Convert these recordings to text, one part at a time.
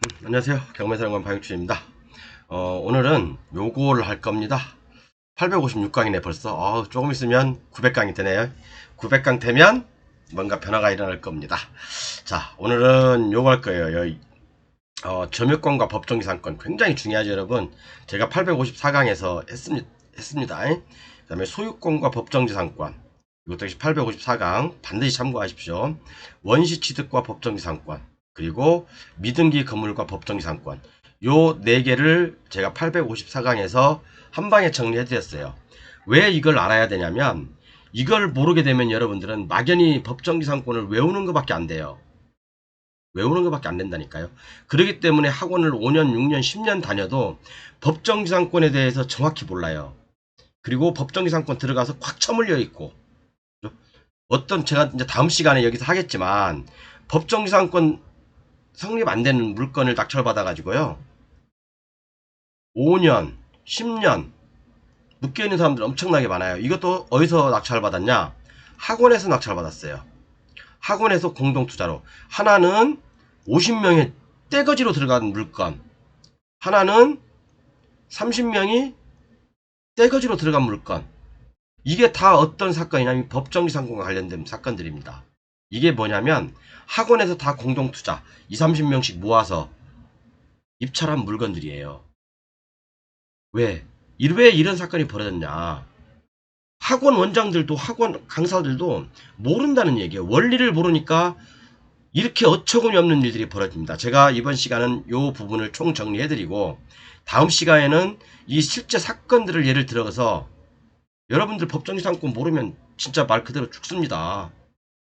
안녕하세요. 경매사령관 방육춘입니다. 오늘은 요거를 할 겁니다. 856강이네 벌써. 조금 있으면 900강이 되네요. 900강 되면 뭔가 변화가 일어날 겁니다. 자, 오늘은 요거 할 거예요. 점유권과 법정기상권 굉장히 중요하죠, 여러분. 제가 854강에서 했습니다. 그 다음에 소유권과 법정지상권, 이것도 역시 854강 반드시 참고하십시오. 원시취득과 법정지상권, 그리고 미등기 건물과 법정지상권, 요 4개를 제가 854강에서 한 방에 정리해 드렸어요. 왜 이걸 알아야 되냐면, 이걸 모르게 되면 여러분들은 막연히 법정지상권을 외우는 것밖에 안 돼요. 외우는 것밖에 안 된다니까요. 그렇기 때문에 학원을 5년, 6년, 10년 다녀도 법정지상권에 대해서 정확히 몰라요. 그리고 법정지상권 들어가서 꽉 처물려 있고, 제가 이제 다음 시간에 여기서 하겠지만, 법정지상권 성립 안 되는 물건을 낙찰받아가지고요, 5년, 10년 묶여있는 사람들 엄청나게 많아요. 이것도 어디서 낙찰받았냐? 학원에서 낙찰받았어요. 학원에서 공동투자로. 하나는 50명의 떼거지로 들어간 물건, 하나는 30명이 떼거지로 들어간 물건. 이게 다 어떤 사건이냐면 법정지상권과 관련된 사건들입니다. 이게 뭐냐면 학원에서 다 공동투자 20, 30명씩 모아서 입찰한 물건들이에요. 왜? 왜 이런 사건이 벌어졌냐? 학원 원장들도 학원 강사들도 모른다는 얘기예요. 원리를 모르니까 이렇게 어처구니 없는 일들이 벌어집니다. 제가 이번 시간은 이 부분을 총 정리해드리고, 다음 시간에는 이 실제 사건들을 예를 들어서 여러분들 법정지상권 모르면 진짜 말 그대로 죽습니다.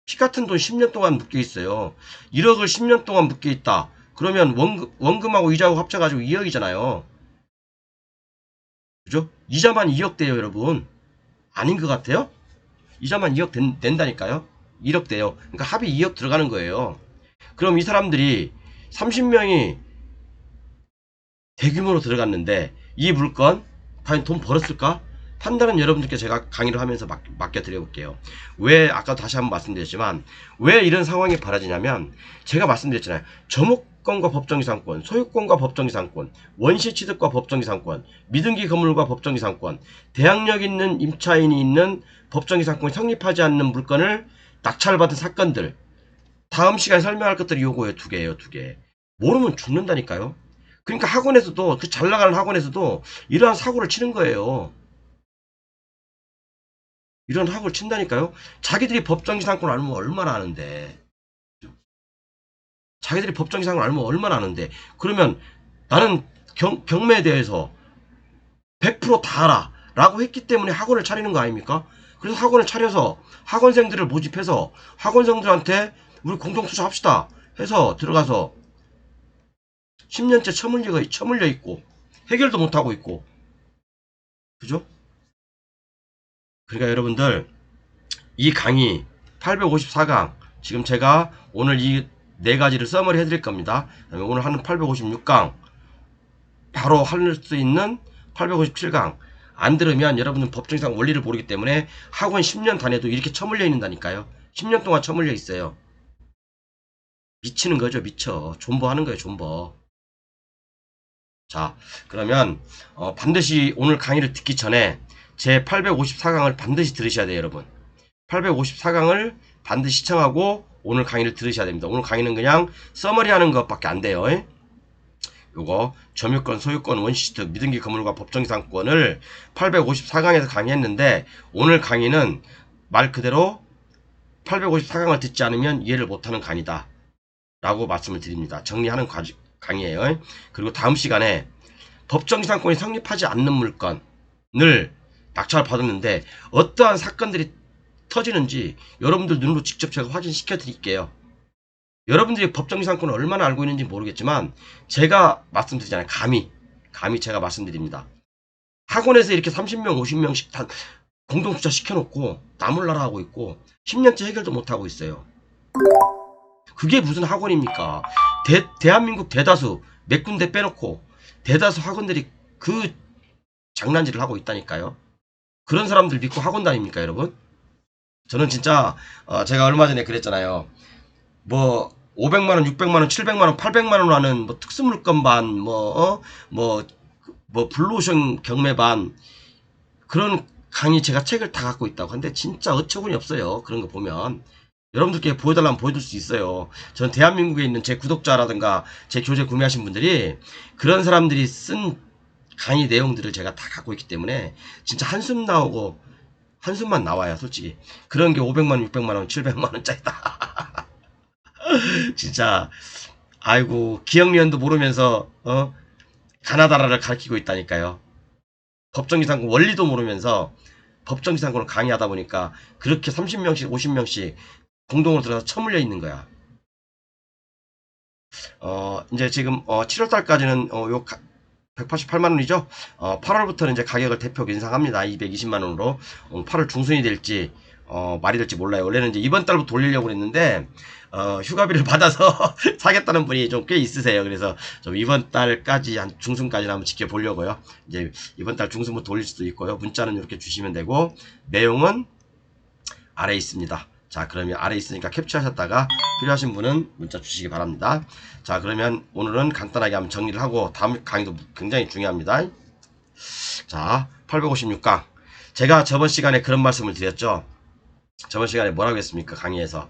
피 같은 돈 10년 동안 묶여 있어요. 1억을 10년 동안 묶여 있다. 그러면 원금하고 이자하고 합쳐가지고 2억이잖아요. 그죠? 이자만 2억 돼요, 여러분. 아닌 것 같아요? 이자만 2억 된다니까요? 1억 돼요. 그러니까 합이 2억 들어가는 거예요. 그럼 이 사람들이 30명이 대규모로 들어갔는데 이 물건 과연 돈 벌었을까? 판단은 여러분들께 제가 강의를 하면서 맡겨드려 볼게요. 왜, 아까 다시 한번 말씀드렸지만 왜 이런 상황이 벌어지냐면, 제가 말씀드렸잖아요. 점유권과 법정지상권, 소유권과 법정지상권, 원시취득과 법정지상권, 미등기 건물과 법정지상권, 대항력 있는 임차인이 있는 법정지상권이 성립하지 않는 물건을 낙찰받은 사건들, 다음 시간에 설명할 것들이 요거예요. 2개예요. 2개. 모르면 죽는다니까요. 그러니까 학원에서도, 그 잘 나가는 학원에서도 이러한 사고를 치는 거예요. 이런 사고를 친다니까요. 자기들이 법정지상권을 알면 얼마나 아는데. 자기들이 법정지상권을 알면 얼마나 아는데. 그러면 나는 경매에 대해서 100%다 알아 라고 했기 때문에 학원을 차리는 거 아닙니까? 그래서 학원을 차려서 학원생들을 모집해서 학원생들한테 우리 공동투자 합시다 해서 들어가서 10년째 처물려 있고 해결도 못하고 있고, 그죠? 그러니까 여러분들, 이 강의 854강, 지금 제가 오늘 이 4가지를 써머리 해드릴 겁니다. 오늘 하는 856강, 바로 할 수 있는 857강 안 들으면 여러분은 법정상 원리를 모르기 때문에 학원 10년 다녀도 이렇게 처물려 있는다니까요. 10년 동안 처물려 있어요. 미치는 거죠. 미쳐. 존버하는 거예요. 존버. 자, 그러면 반드시 오늘 강의를 듣기 전에 제 854강을 반드시 들으셔야 돼요, 여러분. 854강을 반드시 시청하고 오늘 강의를 들으셔야 됩니다. 오늘 강의는 그냥 서머리 하는 것밖에 안 돼요. 요거 점유권, 소유권, 원시취득, 미등기 건물과 법정지상권을 854강에서 강의했는데, 오늘 강의는 말 그대로 854강을 듣지 않으면 이해를 못하는 강의다 라고 말씀을 드립니다. 정리하는 강의예요. 그리고 다음 시간에 법정지상권이 성립하지 않는 물건을 낙찰을 받았는데 어떠한 사건들이 터지는지 여러분들 눈으로 직접 제가 확인시켜 드릴게요. 여러분들이 법정지상권을 얼마나 알고 있는지 모르겠지만 제가 말씀드리잖아요. 감히 제가 말씀드립니다. 학원에서 이렇게 30명 50명씩 다 공동투자 시켜놓고 나몰라라 하고 있고 10년째 해결도 못하고 있어요. 그게 무슨 학원입니까? 대한민국 대다수, 몇 군데 빼놓고 대다수 학원들이 그 장난질을 하고 있다니까요. 그런 사람들 믿고 학원 다닙니까, 여러분? 저는 진짜 제가 얼마 전에 그랬잖아요. 뭐 500만원, 600만원, 700만원, 800만원 하는 뭐 특수물건반, 뭐 블루오션 경매반, 그런 강의 제가 책을 다 갖고 있다고 하는데 진짜 어처구니 없어요. 그런 거 보면. 여러분들께 보여달라면 보여줄 수 있어요. 전 대한민국에 있는 제 구독자라든가 제 교재 구매하신 분들이 그런 사람들이 쓴 강의 내용들을 제가 다 갖고 있기 때문에 진짜 한숨 나오고 한숨만 나와요. 솔직히 그런 게 500만원, 600만원, 700만원짜리다. 진짜 아이고 기억리언도 모르면서 가나다라를 가르치고 있다니까요. 법정기상권 원리도 모르면서 법정기상권을 강의하다 보니까 그렇게 30명씩 50명씩 공동으로 들어가서 처물려 있는 거야. 이제 지금 7월달까지는 요 188만원이죠. 8월부터는 이제 가격을 대폭 인상합니다. 220만원으로 8월 중순이 될지 말이 될지 몰라요. 원래는 이제 이번 달부터 돌리려고 했는데 휴가비를 받아서 사겠다는 분이 좀 꽤 있으세요. 그래서 좀 이번 달까지 한 중순까지는 한번 지켜보려고요. 이제 이번 달 중순부터 돌릴 수도 있고요. 문자는 이렇게 주시면 되고 내용은 아래에 있습니다. 자, 그러면 아래에 있으니까 캡처하셨다가 필요하신 분은 문자 주시기 바랍니다. 자, 그러면 오늘은 간단하게 한번 정리를 하고 다음 강의도 굉장히 중요합니다. 자, 856강. 제가 저번 시간에 그런 말씀을 드렸죠. 저번 시간에 뭐라고 했습니까? 강의에서.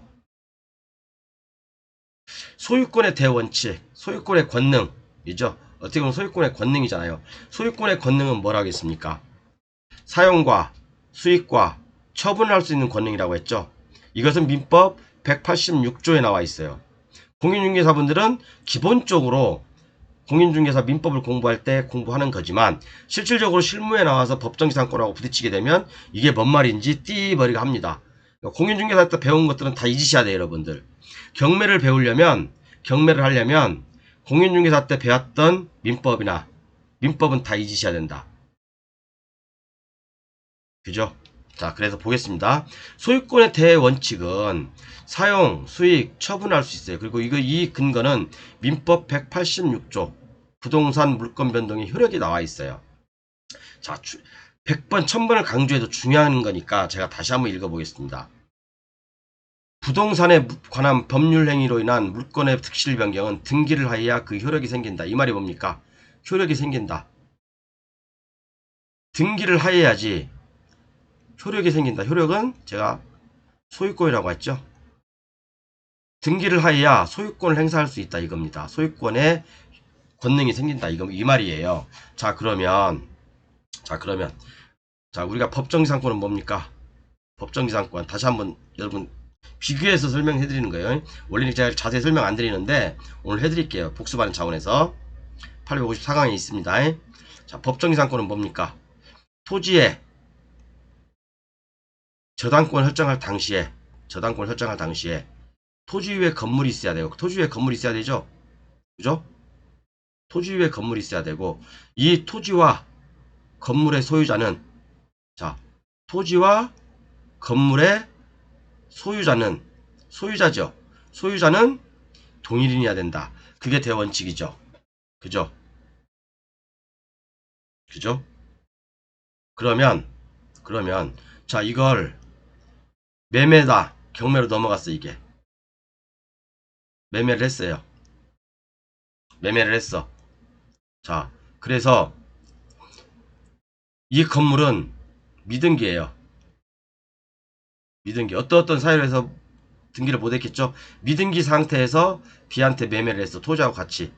소유권의 대원칙, 소유권의 권능이죠. 어떻게 보면 소유권의 권능이잖아요. 소유권의 권능은 뭐라고 했습니까? 사용과 수익과 처분을 할 수 있는 권능이라고 했죠. 이것은 민법 186조에 나와 있어요. 공인중개사분들은 기본적으로 공인중개사 민법을 공부할 때 공부하는 거지만 실질적으로 실무에 나와서 법정기상권하고 부딪히게 되면 이게 뭔 말인지 띠버리가 합니다. 공인중개사 때 배운 것들은 다 잊으셔야 돼요. 여러분들. 경매를 하려면 공인중개사 때 배웠던 민법은 다 잊으셔야 된다. 그죠? 자, 그래서 보겠습니다. 소유권의 대원칙은 사용, 수익, 처분할 수 있어요. 그리고 이 근거는 민법 186조 부동산 물권 변동의 효력이 나와 있어요. 자, 100번, 1000번을 강조해도 중요한 거니까 제가 다시 한번 읽어보겠습니다. 부동산에 관한 법률 행위로 인한 물권의 특실 변경은 등기를 하여야 그 효력이 생긴다. 이 말이 뭡니까? 효력이 생긴다. 등기를 하여야지 효력이 생긴다. 효력은 제가 소유권이라고 했죠. 등기를 하여야 소유권을 행사할 수 있다 이겁니다. 소유권의 권능이 생긴다 이 말이에요. 자 그러면 우리가 법정기상권은 뭡니까? 법정기상권 다시 한번 여러분 비교해서 설명해 드리는 거예요. 원래는 제가 자세히 설명 안 드리는데 오늘 해드릴게요. 복습하는 차원에서 854강에 있습니다. 자 법정기상권은 뭡니까? 토지에 저당권을 설정할 당시에 토지 위에 건물이 있어야 되고 토지 위에 건물이 있어야 되죠. 그죠? 토지 위에 건물이 있어야 되고 이 토지와 건물의 소유자는 토지와 건물의 소유자죠. 소유자는 동일인이어야 된다. 그게 대원칙이죠. 그죠? 그러면 자 이걸 매매다. 경매로 넘어갔어 이게. 매매를 했어요. 자, 그래서 이 건물은 미등기예요. 미등기. 어떤 사유로 해서 등기를 못했겠죠? 미등기 상태에서 B한테 매매를 했어. 토지하고 같이.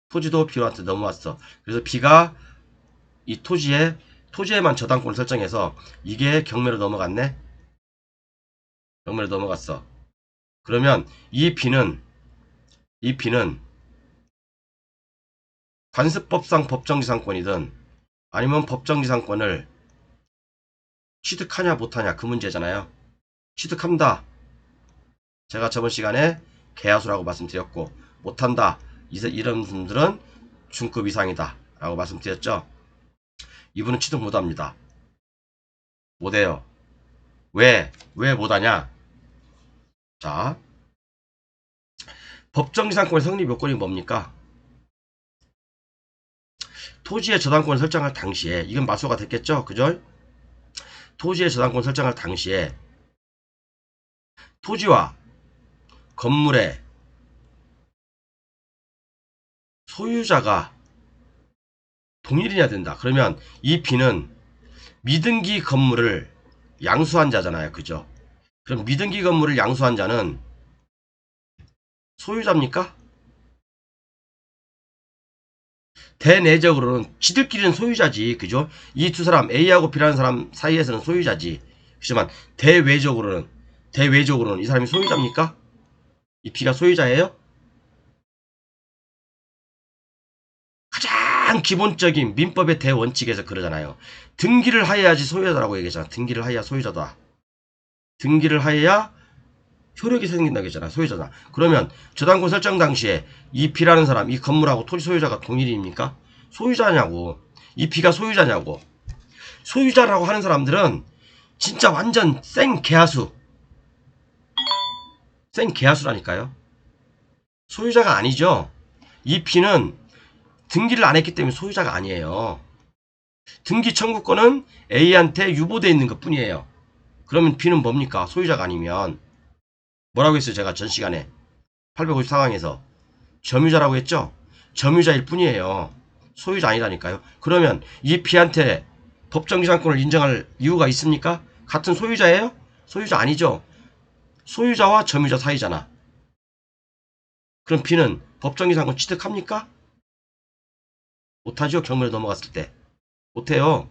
토지도 B한테 넘어왔어. 그래서 B가 이 토지에만 저당권을 설정해서 이게 경매로 넘어갔네? 경매로 넘어갔어. 그러면 이 B는 관습법상 법정지상권이든 아니면 법정지상권을 취득하냐 못하냐 그 문제잖아요. 취득한다. 제가 저번 시간에 계약수라고 말씀드렸고 못한다. 이런 분들은 중급 이상이다 라고 말씀드렸죠. 이분은 취득 못합니다. 못해요. 왜 못하냐? 자, 법정지상권의 성립 요건이 뭡니까? 토지의 저당권을 설정할 당시에 이건 맞소가 됐겠죠? 그죠? 토지의 저당권을 설정할 당시에 토지와 건물의 소유자가 동일이냐 된다. 그러면 이 B는 미등기 건물을 양수한 자잖아요. 그죠? 그럼 미등기 건물을 양수한 자는 소유자입니까? 대내적으로는 지들끼리는 소유자지. 그죠? 이 두 사람 A하고 B라는 사람 사이에서는 소유자지. 그렇지만 대외적으로는 이 사람이 소유자입니까? 이 B가 소유자예요? 가장 기본적인 민법의 대원칙에서 그러잖아요. 등기를 하여야지 소유자라고 얘기하잖아. 등기를 하여야 소유자다. 등기를 하여야 효력이 생긴다고 했잖아. 소유자다. 그러면 저당권 설정 당시에 이 B라는 사람, 이 건물하고 토지 소유자가 동일입니까? 소유자냐고. 이 B가 소유자냐고. 소유자라고 하는 사람들은 진짜 완전 생 개하수. 생 개하수라니까요. 소유자가 아니죠. 이 B는 등기를 안 했기 때문에 소유자가 아니에요. 등기 청구권은 A한테 유보되어 있는 것 뿐이에요. 그러면 B는 뭡니까? 소유자가 아니면. 뭐라고 했어요? 제가 전 시간에 854강에서 점유자라고 했죠? 점유자일 뿐이에요. 소유자 아니라니까요. 그러면 이 B한테 법정기산권을 인정할 이유가 있습니까? 같은 소유자예요? 소유자 아니죠? 소유자와 점유자 사이잖아. 그럼 B는 법정기산권 취득합니까? 못하죠? 경매로 넘어갔을 때. 못해요.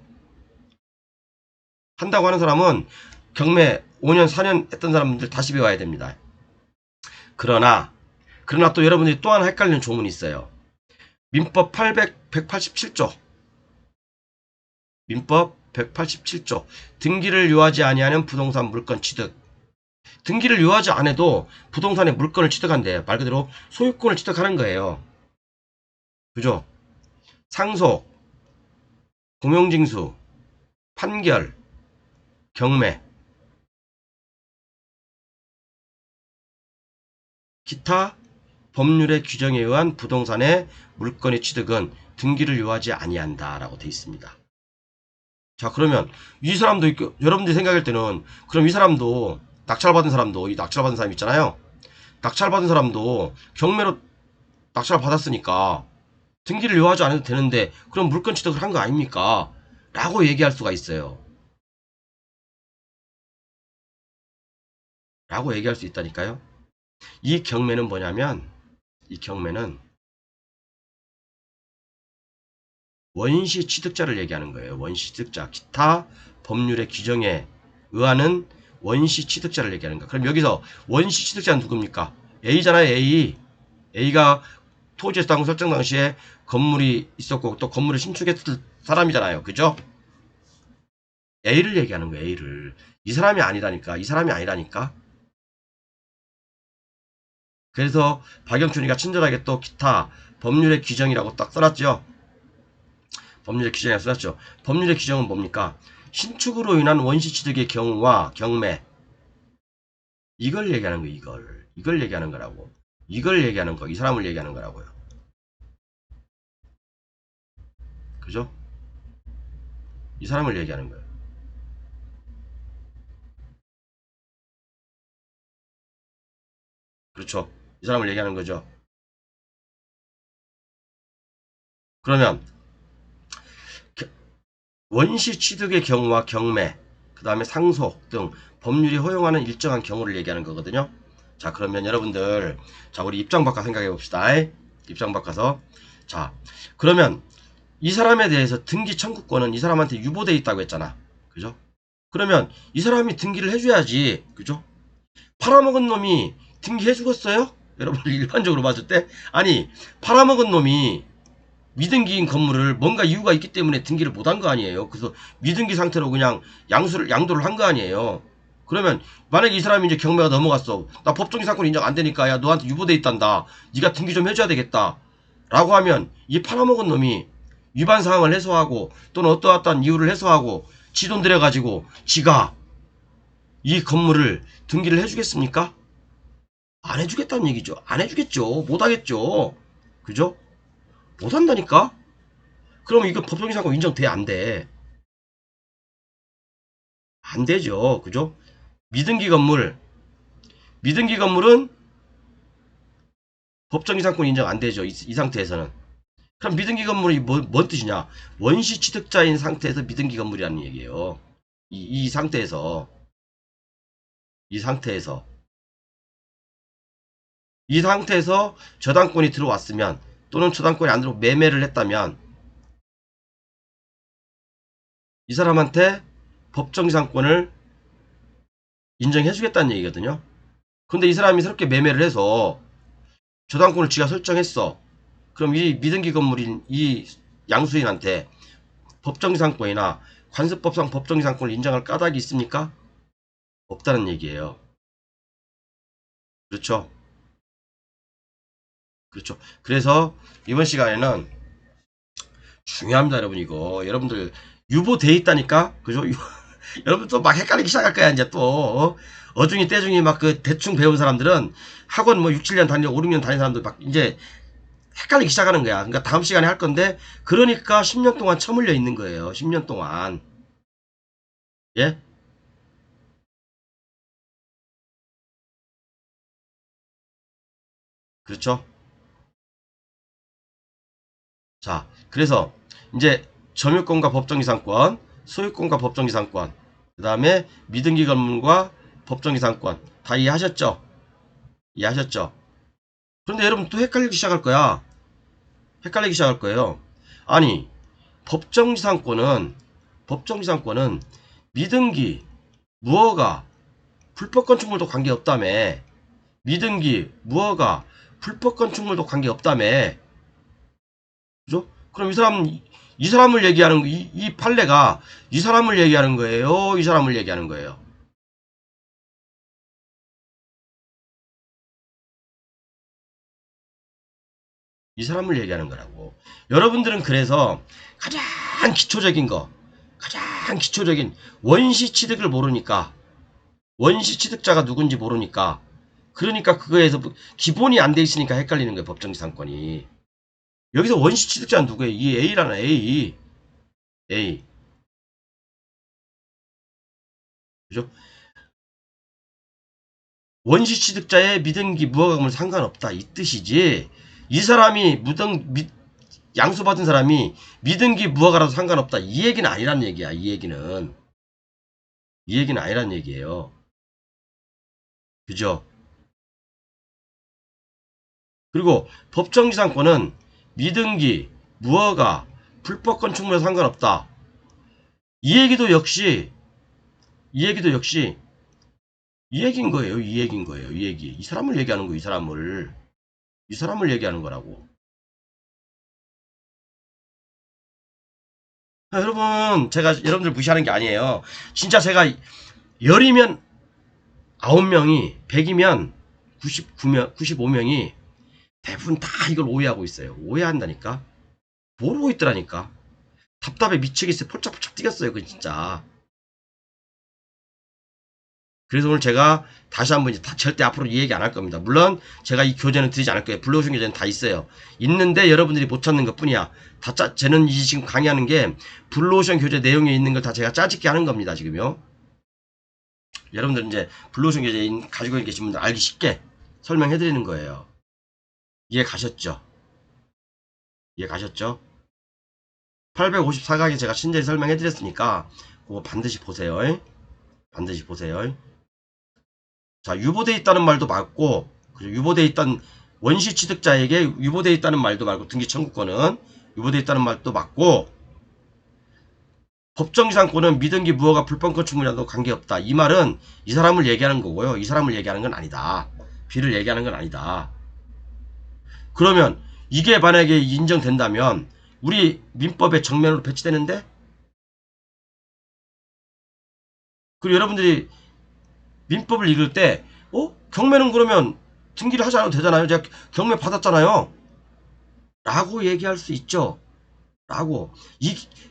한다고 하는 사람은 경매 5년, 4년 했던 사람들 다시 배워야 됩니다. 그러나 또 여러분들이 또 하나 헷갈리는 조문이 있어요. 민법 187조. 민법 187조. 등기를 요하지 아니하는 부동산 물건 취득. 등기를 요하지 않아도 부동산의 물건을 취득한대. 말 그대로 소유권을 취득하는 거예요. 그죠? 상속, 공용징수, 판결, 경매, 기타 법률의 규정에 의한 부동산의 물건의 취득은 등기를 요하지 아니한다 라고 되어 있습니다. 자, 그러면 이 사람도 있고, 여러분들이 생각할 때는 그럼 이 사람도 낙찰받은 사람도, 이 낙찰받은 사람 있잖아요. 낙찰받은 사람도 경매로 낙찰받았으니까 등기를 요하지 않아도 되는데 그럼 물건 취득을 한 거 아닙니까? 라고 얘기할 수가 있어요. 라고 얘기할 수 있다니까요. 이 경매는 뭐냐면, 이 경매는 원시 취득자를 얘기하는 거예요. 원시 취득자. 기타 법률의 규정에 의하는 원시 취득자를 얘기하는 거예요. 그럼 여기서 원시 취득자는 누굽니까? A잖아요. A가 토지에서 당구 설정 당시에 건물이 있었고 또 건물을 신축했을 사람이잖아요. 그죠? A를 얘기하는 거예요. A를. 이 사람이 아니라니까. 이 사람이 아니라니까. 그래서 박영춘이가 친절하게 또 기타 법률의 규정이라고 딱 써놨죠. 법률의 규정이라고 써놨죠. 법률의 규정은 뭡니까? 신축으로 인한 원시 취득의 경우와 경매. 이걸 얘기하는 거예요. 이걸 얘기하는 거라고. 이걸 얘기하는 거. 이 사람을 얘기하는 거라고요. 그죠? 이 사람을 얘기하는 거예요. 그렇죠. 이 사람을 얘기하는 거죠. 그러면 원시 취득의 경우와 경매, 그 다음에 상속 등 법률이 허용하는 일정한 경우를 얘기하는 거거든요. 자, 그러면 여러분들, 자, 우리 입장 바꿔 생각해 봅시다. 입장 바꿔서. 자, 그러면 이 사람에 대해서 등기 청구권은 이 사람한테 유보되어 있다고 했잖아. 그죠? 그러면 이 사람이 등기를 해줘야지. 그죠? 팔아먹은 놈이 등기해 주겠어요? 여러분 일반적으로 봤을 때 아니 팔아먹은 놈이 미등기인 건물을 뭔가 이유가 있기 때문에 등기를 못한 거 아니에요. 그래서 미등기 상태로 그냥 양도를 한 거 아니에요. 그러면 만약에 이 사람이 이제 경매가 넘어갔어. 나 법정기사건 인정 안 되니까 야 너한테 유보돼 있단다. 네가 등기 좀 해줘야 되겠다. 라고 하면 이 팔아먹은 놈이 위반 사항을 해소하고 또는 어떠한 이유를 해소하고 지 돈 들여가지고 지가 이 건물을 등기를 해주겠습니까? 안 해주겠다는 얘기죠. 안 해주겠죠. 못하겠죠. 그죠? 못한다니까? 그러면 이거 법정이사고 인정돼? 안 돼? 안 되죠. 그죠? 미등기 건물은 법정이상권 인정 안 되죠. 이 상태에서는. 그럼 미등기 건물이 뭔 뜻이냐? 원시 취득자인 상태에서 미등기 건물이라는 얘기예요. 이 상태에서 이 상태에서 이 상태에서 저당권이 들어왔으면 또는 저당권이 안 들어오고 매매를 했다면 이 사람한테 법정지상권을 인정해주겠다는 얘기거든요. 근데 이 사람이 새롭게 매매를 해서 저당권을 지가 설정했어. 그럼 이 미등기 건물인 이 양수인한테 법정지상권이나 관습법상 법정지상권을 인정할 까닭이 있습니까? 없다는 얘기예요. 그렇죠? 그렇죠. 그래서 이번 시간에는 중요합니다, 여러분. 이거 여러분들 유보돼 있다니까, 그죠? 여러분 또 막 헷갈리기 시작할 거야 이제 또 어중이 떼중이 막 그 대충 배운 사람들은 학원 뭐 6, 7년 다니고 5, 6년 다닌 사람들 막 이제 헷갈리기 시작하는 거야. 그러니까 다음 시간에 할 건데, 그러니까 10년 동안 처물려 있는 거예요. 10년 동안. 예? 그렇죠? 자, 그래서 이제 점유권과 법정이상권, 소유권과 법정이상권, 그 다음에 미등기 건물과 법정이상권 다 이해하셨죠? 이해하셨죠? 그런데 여러분 또 헷갈리기 시작할 거야. 헷갈리기 시작할 거예요. 아니, 법정지상권은 미등기, 무허가, 불법 건축물도 관계없다며. 미등기, 무허가, 불법 건축물도 관계없다며. 그죠? 그럼 이 사람을 얘기하는, 이 판례가 이 사람을 얘기하는 거예요? 이 사람을 얘기하는 거예요? 이 사람을 얘기하는 거라고. 여러분들은 그래서 가장 기초적인 원시 취득을 모르니까, 원시 취득자가 누군지 모르니까, 그러니까 그거에서 기본이 안 돼 있으니까 헷갈리는 거예요, 법정지상권이. 여기서 원시 취득자는 누구예요? 이 A라는 A. A. 그죠? 원시 취득자의 미등기 무허가금은 상관없다, 이 뜻이지. 이 사람이 양수받은 사람이 미등기 무허가라도 상관없다, 이 얘기는 아니란 얘기야. 이 얘기는 아니란 얘기예요. 그죠? 그리고 법정지상권은 미등기, 무허가, 불법 건축물에 상관없다. 이 얘기도 역시 이 얘기인 거예요. 이 얘기인 거예요. 이 얘기. 이 사람을 얘기하는 거예요. 이 사람을 얘기하는 거라고. 여러분, 제가 여러분들 무시하는 게 아니에요. 진짜 제가 열이면 9명이, 100이면 95명이 대부분 다 이걸 오해하고 있어요. 오해한다니까. 모르고 있더라니까. 답답해 미치겠어요. 폴짝폴짝 뛰겠어요. 그 진짜. 그래서 오늘 제가 다시 한번 이제 절대 앞으로 이 얘기 안 할 겁니다. 물론 제가 이 교재는 드리지 않을 거예요. 불러오신 교재는 다 있어요. 있는데 여러분들이 못 찾는 것 뿐이야. 쟤는 지금 강의하는 게 블루오션 교재 내용에 있는 걸 다 제가 짜집게 하는 겁니다. 지금요. 여러분들 이제 블루오션 교재 가지고 계신 분들 알기 쉽게 설명해 드리는 거예요. 이해 가셨죠? 이해 가셨죠? 854강에 제가 친절히 설명해 드렸으니까 그거 반드시 보세요. 반드시 보세요. 자, 유보돼 있다는 말도 맞고, 유보돼 있던 원시 취득자에게 유보돼 있다는 말도 말고, 등기 청구권은 유보돼 있다는 말도 맞고, 법정지상권은 미등기 무허가 불법 건축물이라도 관계없다. 이 말은 이 사람을 얘기하는 거고요. 이 사람을 얘기하는 건 아니다. B를 얘기하는 건 아니다. 그러면 이게 만약에 인정된다면 우리 민법의 정면으로 배치되는데, 그리고 여러분들이 민법을 읽을 때 경매는 그러면 등기를 하지 않아도 되잖아요. 제가 경매 받았잖아요. 라고 얘기할 수 있죠. 라고.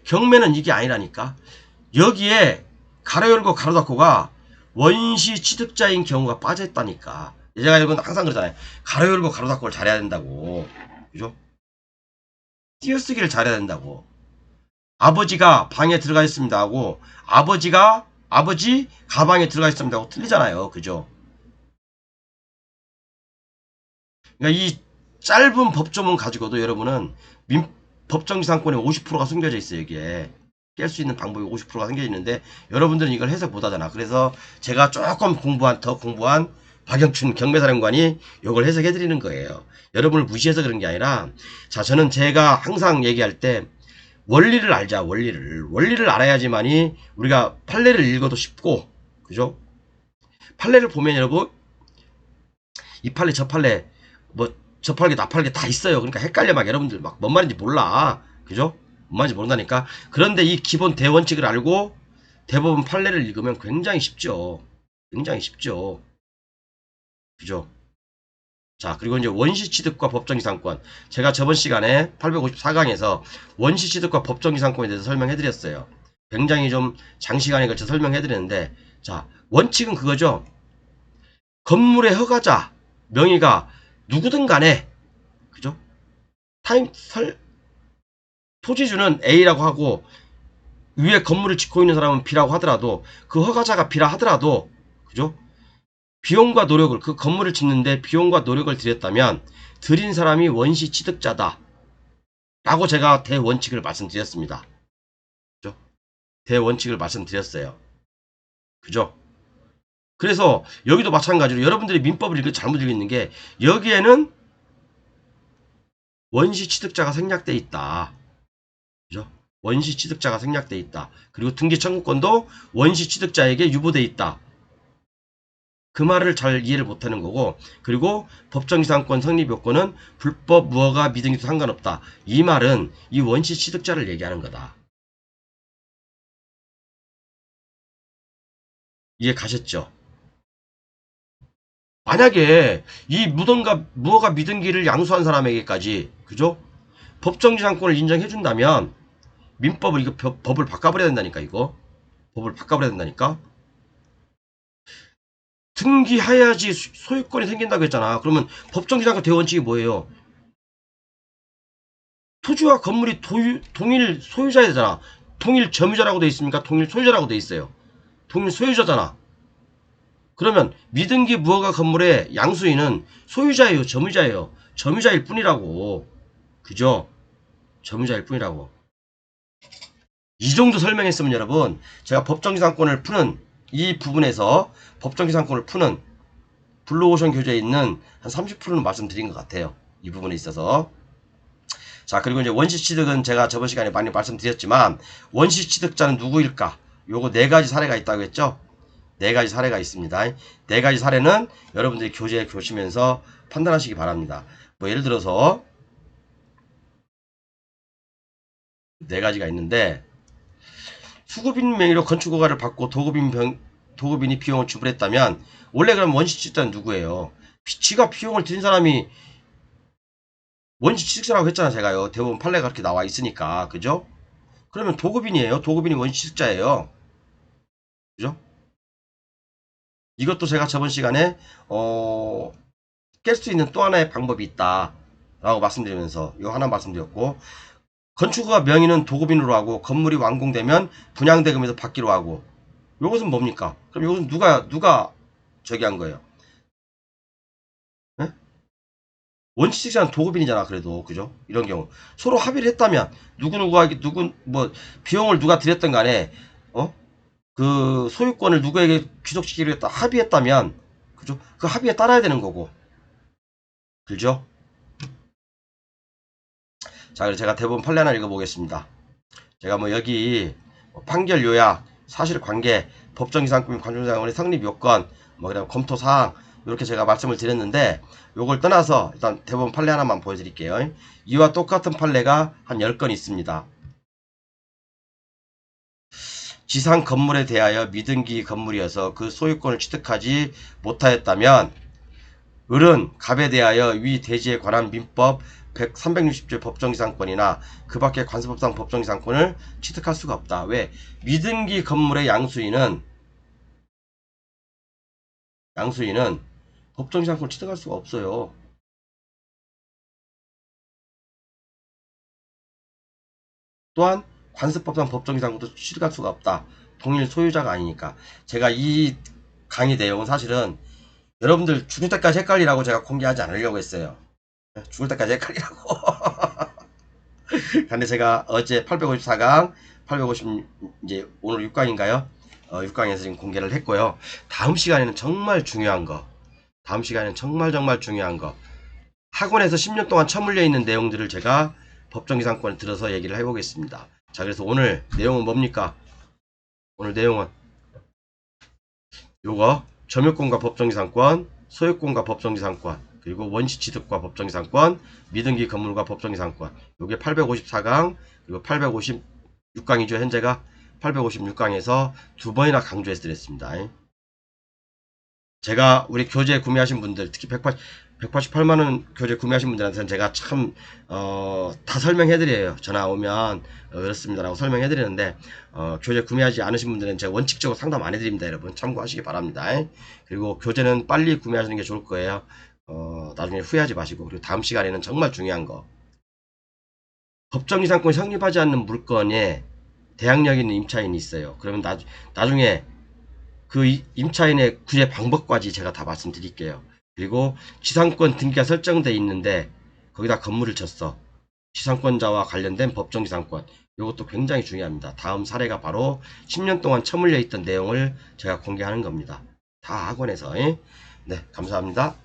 경매는 이게 아니라니까. 여기에 가로 열고 가로 닫고가 원시 취득자인 경우가 빠져있다니까. 제가 여러분 항상 그러잖아요. 가로 열고 가로 닫고를 잘해야 된다고. 그죠? 띄어쓰기를 잘해야 된다고. 아버지가 방에 들어가 있습니다 하고 아버지 가방에 들어가 있습니다 하고 틀리잖아요. 그죠? 그러니까 이 짧은 법조문 가지고도 여러분은 법정지상권의 50%가 숨겨져 있어요. 여기에 깰 수 있는 방법이 50%가 숨겨져 있는데 여러분들은 이걸 해석 못하잖아. 그래서 제가 조금 더 공부한 박영춘 경매사령관이 이걸 해석해 드리는 거예요. 여러분을 무시해서 그런 게 아니라, 자, 저는 제가 항상 얘기할 때 원리를 알자. 원리를 알아야지만이 우리가 판례를 읽어도 쉽고, 그죠? 판례를 보면 여러분, 이 판례 저 판례 뭐 저 팔게 나 팔게 다 있어요. 그러니까 헷갈려. 막 여러분들 막 뭔 말인지 몰라. 그죠? 뭔 말인지 모른다니까. 그런데 이 기본 대원칙을 알고 대법원 판례를 읽으면 굉장히 쉽죠. 굉장히 쉽죠. 그죠? 자, 그리고 이제 원시취득과 법정이상권. 제가 저번 시간에 854강에서 원시취득과 법정이상권에 대해서 설명해 드렸어요. 굉장히 좀 장시간에 걸쳐 설명해 드렸는데, 자, 원칙은 그거죠. 건물의 허가자 명의가 누구든 간에, 그죠? 토지주는 A라고 하고 위에 건물을 짓고 있는 사람은 B라고 하더라도, 그 허가자가 B라 하더라도, 그죠? 비용과 노력을, 그 건물을 짓는데 비용과 노력을 들였다면 들인 사람이 원시 취득자다 라고 제가 대원칙을 말씀드렸습니다. 그죠? 대원칙을 말씀드렸어요. 그죠? 그래서 여기도 마찬가지로 여러분들이 민법을 잘못 읽는 게, 여기에는 원시 취득자가 생략돼 있다. 그죠? 원시 취득자가 생략돼 있다. 그리고 등기 청구권도 원시 취득자에게 유보돼 있다. 그 말을 잘 이해를 못하는 거고, 그리고 법정이상권 성립 요건은 불법 무허가 미등기도 상관없다. 이 말은 이 원시 취득자를 얘기하는 거다. 이해 가셨죠? 만약에 이 무허가 미등기를 양수한 사람에게까지, 그죠? 법정지상권을 인정해준다면 민법을, 이거 법을 바꿔버려야 된다니까. 이거 법을 바꿔버려야 된다니까. 등기해야지 소유권이 생긴다고 했잖아. 그러면 법정지상권 대원칙이 뭐예요? 토지와 건물이 동일 소유자이잖아. 동일 점유자라고 돼 있습니까? 동일 소유자라고 돼 있어요. 동일 소유자잖아. 그러면 미등기 무허가 건물의 양수인은 소유자예요, 점유자예요? 점유자일 뿐이라고. 그죠? 점유자일 뿐이라고. 이 정도 설명했으면 여러분, 제가 법정지상권을 푸는 이 부분에서 법정지상권을 푸는 블루오션 교재에 있는 한 30%는 말씀드린 것 같아요. 이 부분에 있어서. 자, 그리고 이제 원시취득은 제가 저번 시간에 많이 말씀드렸지만, 원시취득자는 누구일까? 요거 4가지 사례가 있다고 했죠? 4가지 사례가 있습니다. 4가지 사례는 여러분들이 교재에 보시면서 판단하시기 바랍니다. 뭐 예를 들어서 4가지가 있는데, 수급인 명의로 건축허가를 받고 도급인이 비용을 지불했다면, 원래 그럼 원시취득자는 누구예요? 지가 비용을 들인 사람이 원시취득자라고 했잖아, 제가요. 대법원 판례가 그렇게 나와 있으니까. 그죠? 그러면 도급인이에요. 도급인이 원시취득자예요. 그죠? 이것도 제가 저번 시간에 깰 수 있는 또 하나의 방법이 있다 라고 말씀드리면서 이거 하나 말씀드렸고, 건축허가 명의는 도급인으로 하고 건물이 완공되면 분양대금에서 받기로 하고, 요것은 뭡니까? 그럼 요것은 누가 저기 한 거예요? 네? 원시취득자는 도급인이잖아. 그래도 그죠? 이런 경우 서로 합의를 했다면, 비용을 누가 들였던 간에 그 소유권을 누구에게 귀속시키기로 했다 합의했다면, 그죠? 그 합의에 따라야 되는 거고. 그죠? 자, 그래서 제가 대법원 판례 하나 읽어보겠습니다. 제가 뭐 여기 판결 요약, 사실관계, 법정이상권 관중상원의 성립 요건, 뭐 그다음 검토 사항, 이렇게 제가 말씀을 드렸는데, 요걸 떠나서 일단 대법원 판례 하나만 보여드릴게요. 이와 똑같은 판례가 한 10건 있습니다. 지상 건물에 대하여 미등기 건물이어서 그 소유권을 취득하지 못하였다면, 을은 갑에 대하여 위 대지에 관한 민법 360조 법정이상권이나 그 밖의 관습법상 법정이상권을 취득할 수가 없다. 왜? 미등기 건물의 양수인은 법정이상권을 취득할 수가 없어요. 또한 관습법상 법정이상권도 취득할 수가 없다. 동일 소유자가 아니니까. 제가 이 강의 내용은 사실은 여러분들 죽을 때까지 헷갈리라고 제가 공개하지 않으려고 했어요. 죽을 때까지 헷갈리라고. 근데 제가 어제 854강, 850 이제 오늘 6강인가요? 6강에서 지금 공개를 했고요. 다음 시간에는 정말 중요한 거. 다음 시간에는 정말 중요한 거. 학원에서 10년 동안 처물려 있는 내용들을 제가 법정기상권에 들어서 얘기를 해보겠습니다. 자, 그래서 오늘 내용은 뭡니까? 오늘 내용은 요거 점유권과 법정기상권, 소유권과 법정기상권, 그리고 원시취득과 법정기상권, 미등기 건물과 법정기상권. 요게 854강, 그리고 856강이죠. 현재가 856강에서 두 번이나 강조해서 드렸습니다. 제가 우리 교재 구매하신 분들, 특히 188만원 교재 구매하신 분들한테는 제가 참, 다 설명해드려요. 전화 오면, 그렇습니다라고 설명해드리는데, 교재 구매하지 않으신 분들은 제가 원칙적으로 상담 안 해드립니다. 여러분. 참고하시기 바랍니다. 그리고 교재는 빨리 구매하시는 게 좋을 거예요. 나중에 후회하지 마시고. 그리고 다음 시간에는 정말 중요한 거. 법정이상권이 성립하지 않는 물건에 대항력 있는 임차인이 있어요. 그러면 나중에 그 임차인의 구제 방법까지 제가 다 말씀드릴게요. 그리고 지상권 등기가 설정되어 있는데 거기다 건물을 쳤어. 지상권자와 관련된 법정지상권. 이것도 굉장히 중요합니다. 다음 사례가 바로 10년 동안 처물려 있던 내용을 제가 공개하는 겁니다. 다 학원에서. 네, 감사합니다.